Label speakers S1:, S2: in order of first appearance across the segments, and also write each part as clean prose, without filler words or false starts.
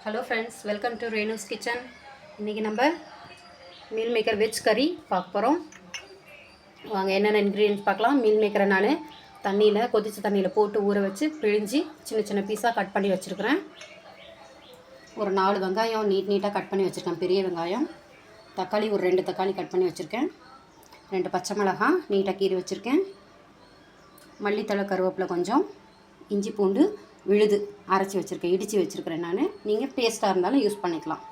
S1: Hello friends, welcome to Renu's kitchen. இன்றைக்கி நம்ம meal maker veg கறி பார்க்க போகிறோம். வாங்க என்னென்ன இன்க்ரீடியன்ஸ் பார்க்கலாம். மீல் மேக்கரை நான் கொதிச்ச தண்ணியில் போட்டு ஊற வச்சு பிழிஞ்சு சின்ன சின்ன பீஸாக கட் பண்ணி வச்சுருக்கிறேன். ஒரு 4 வெங்காயம் நீட்டாக கட் பண்ணி வச்சுருக்கேன், பெரிய வெங்காயம். தக்காளி ஒரு 2 தக்காளி கட் பண்ணி வச்சுருக்கேன். 2 பச்சை மிளகாய் நீட்டாக கீறி வச்சுருக்கேன். மல்லித்தழை, கருவேப்பிலை கொஞ்சம், இஞ்சி பூண்டு விழுது அரைச்சி வச்சுருக்கேன், இடித்து வச்சுருக்கிறேன் நான். நீங்கள் பேஸ்ட்டாக இருந்தாலும் யூஸ் பண்ணிக்கலாம்.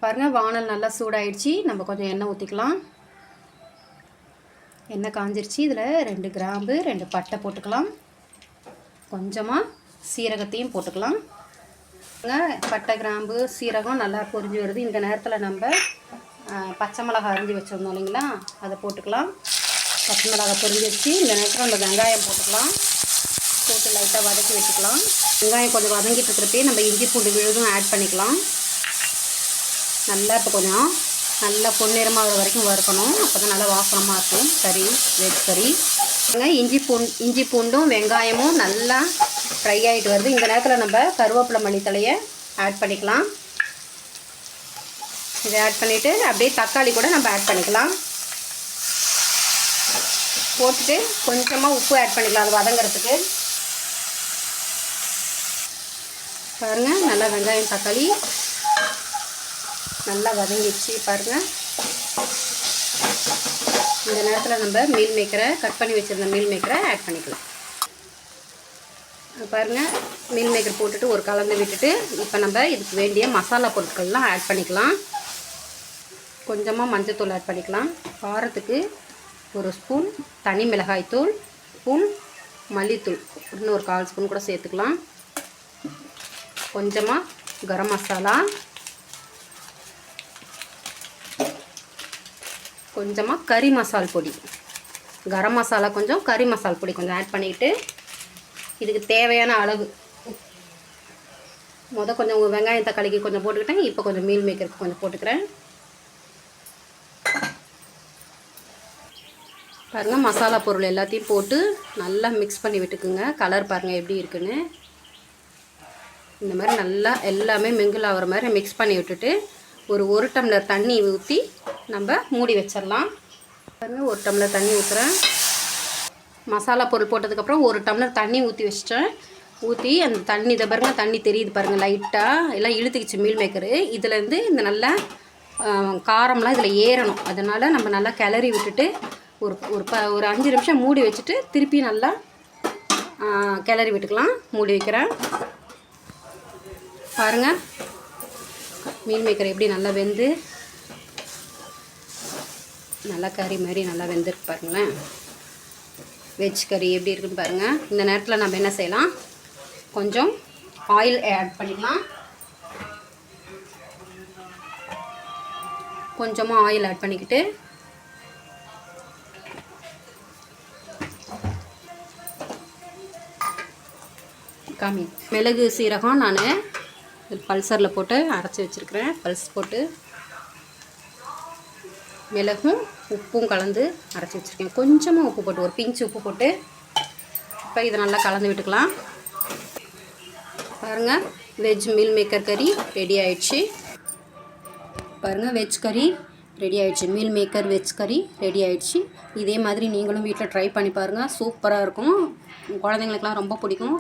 S1: பாருங்கள், வானல் நல்லா சூடாயிடுச்சு. நம்ம கொஞ்சம் எண்ணெய் ஊற்றிக்கலாம். எண்ணெய் காஞ்சிருச்சு. இதில் 2 கிராம்பு 2 பட்டை போட்டுக்கலாம். கொஞ்சமாக சீரகத்தையும் போட்டுக்கலாம். பட்டை, கிராம்பு, சீரகம் நல்லா பொரிஞ்சு வருது. இந்த நேரத்தில் நம்ம பச்சை மிளகாய் அரிஞ்சு வச்சுருந்தோம் இல்லைங்களா, அதை போட்டுக்கலாம். பச்சை மிளகாய் பொரிஞ்சு வச்சு இந்த நேரத்தில் நம்ம வெங்காயம் போட்டுக்கலாம். போட்டு லைட்டாக வதக்கி வச்சுக்கலாம். வெங்காயம் கொஞ்சம் வதங்கிட்டு இருக்கிறப்பே நம்ம இஞ்சி பூண்டு விழுதும் ஆட் பண்ணிக்கலாம். இப்போ கொஞ்சம் நல்லா பொன்னிறமாக வரைக்கும் வறுக்கணும். அப்போ தான் நல்லா வாசனமாக இருக்கும் கறி, வெஜ் கறி. இஞ்சி பூண்டும் வெங்காயமும் நல்லா ஃப்ரை ஆகிட்டு வருது. இந்த நேரத்தில் நம்ம கருவேப்பிலை, மல்லித்தழையை ஆட் பண்ணிக்கலாம். இதை ஆட் பண்ணிவிட்டு அப்படியே தக்காளி கூட நம்ம ஆட் பண்ணிக்கலாம். போட்டுட்டு கொஞ்சமாக உப்பு ஆட் பண்ணிக்கலாம் அது வதங்கிறதுக்கு. பாருங்கள், நல்லா வெங்காயம் தக்காளி நல்லா வதங்கிடுச்சு. பாருங்கள், இந்த நேரத்தில் நம்ம மீல் மேக்கரை கட் பண்ணி வச்சுருந்த மீல் மேக்கரை ஆட் பண்ணிக்கலாம். பாருங்கள், மீல் மேக்கர் போட்டுட்டு ஒரு கலந்து விட்டுட்டு இப்போ நம்ம இதுக்கு வேண்டிய மசாலா பொருட்கள்லாம் ஆட் பண்ணிக்கலாம். கொஞ்சமாக மஞ்சள்தூள் ஆட் பண்ணிக்கலாம். காரத்துக்கு 1 ஸ்பூன் தனி மிளகாய் தூள், ஸ்பூன் மல்லித்தூள், இன்னும் ஒரு 1/4 ஸ்பூன் கூட சேர்த்துக்கலாம். கொஞ்சமாக கரம் மசாலா, கொஞ்சமாக கறி மசால் பொடி, கரம் மசாலா கொஞ்சம், கறி மசால் பொடி கொஞ்சம் ஆட் பண்ணிக்கிட்டு இதுக்கு தேவையான அளவு கொஞ்சம் வெங்காயம் தக்காளிக்கு கொஞ்சம் போட்டுக்கிட்டேன். இப்போ கொஞ்சம் மீல் மேக்கருக்கு கொஞ்சம் போட்டுக்கிறேன். பாருங்கள், மசாலா பொருள் எல்லாத்தையும் போட்டு நல்லா மிக்ஸ் பண்ணி விட்டுக்குங்க. கலர் பாருங்கள் எப்படி இருக்குன்னு. இந்த மாதிரி நல்லா எல்லாமே மிங்கிள் ஆகிற மாதிரி மிக்ஸ் பண்ணி விட்டுட்டு ஒரு டம்ளர் தண்ணி ஊற்றி நம்ம மூடி வச்சிடலாம். பாருங்கள், 1 டம்ளர் தண்ணி ஊற்றுறேன். மசாலா பொருள் போட்டதுக்கப்புறம் 1 டம்ளர் தண்ணி ஊற்றி வச்சிட்டேன். ஊற்றி அந்த தண்ணி இதை பாருங்கள், தண்ணி தெரியுது பாருங்கள், லைட்டாக எல்லாம் இழுத்துக்கிச்சு மீல் மேக்கரு. இதுலேருந்து இந்த நல்லா காரம்லாம் இதில் ஏறணும். அதனால் நம்ம நல்லா கிளறி விட்டுட்டு ஒரு 5 நிமிஷம் மூடி வச்சுட்டு திருப்பி நல்லா கிளறி விட்டுக்கலாம். மூடி வைக்கிறேன். பாருங்கள், மீல் மேக்கர் எப்படி நல்லா வெந்து நல்லா கறி மாதிரி நல்லா வெந்திருக்கு பாருங்களேன். வெஜ் கறி எப்படி இருக்குன்னு பாருங்கள். இந்த நேரத்தில் நம்ம என்ன செய்யலாம், கொஞ்சம் ஆயில் ஆட் பண்ணிக்கலாம். கொஞ்சமாக ஆயில் ஆட் பண்ணிக்கிட்டு மிளகு, சீரகம் நான் பல்சரில் போட்டு அரைச்சி வச்சுருக்கிறேன். பல்ஸ் போட்டு மிளகும் உப்பும் கலந்து அரைச்சி வச்சுருக்கேன். கொஞ்சமாக உப்பு போட்டு, ஒரு பிஞ்சு உப்பு போட்டு இப்போ இதை நல்லா கலந்து விட்டுக்கலாம். பாருங்கள், வெஜ் மீல் மேக்கர் கறி ரெடி ஆயிடுச்சு. பாருங்கள், வெஜ் கறி ரெடி ஆயிடுச்சு. மீல் மேக்கர் வெஜ் கறி ரெடி ஆயிடுச்சு. இதே மாதிரி நீங்களும் வீட்டில் ட்ரை பண்ணி பாருங்கள். சூப்பராக இருக்கும். குழந்தைங்களுக்குலாம் ரொம்ப பிடிக்கும்.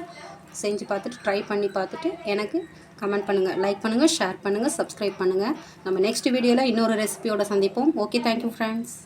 S1: செஞ்சு பார்த்துட்டு ட்ரை பண்ணி பார்த்துட்டு எனக்கு கமெண்ட் பண்ணுங்கள், லைக் பண்ணுங்கள், ஷேர் பண்ணுங்கள், சப்ஸ்கிரைப் பண்ணுங்கள். நம்ம நெக்ஸ்ட் வீடியோவில் இன்னொரு ரெசிபியோடு சந்திப்போம். Okay, thank you friends.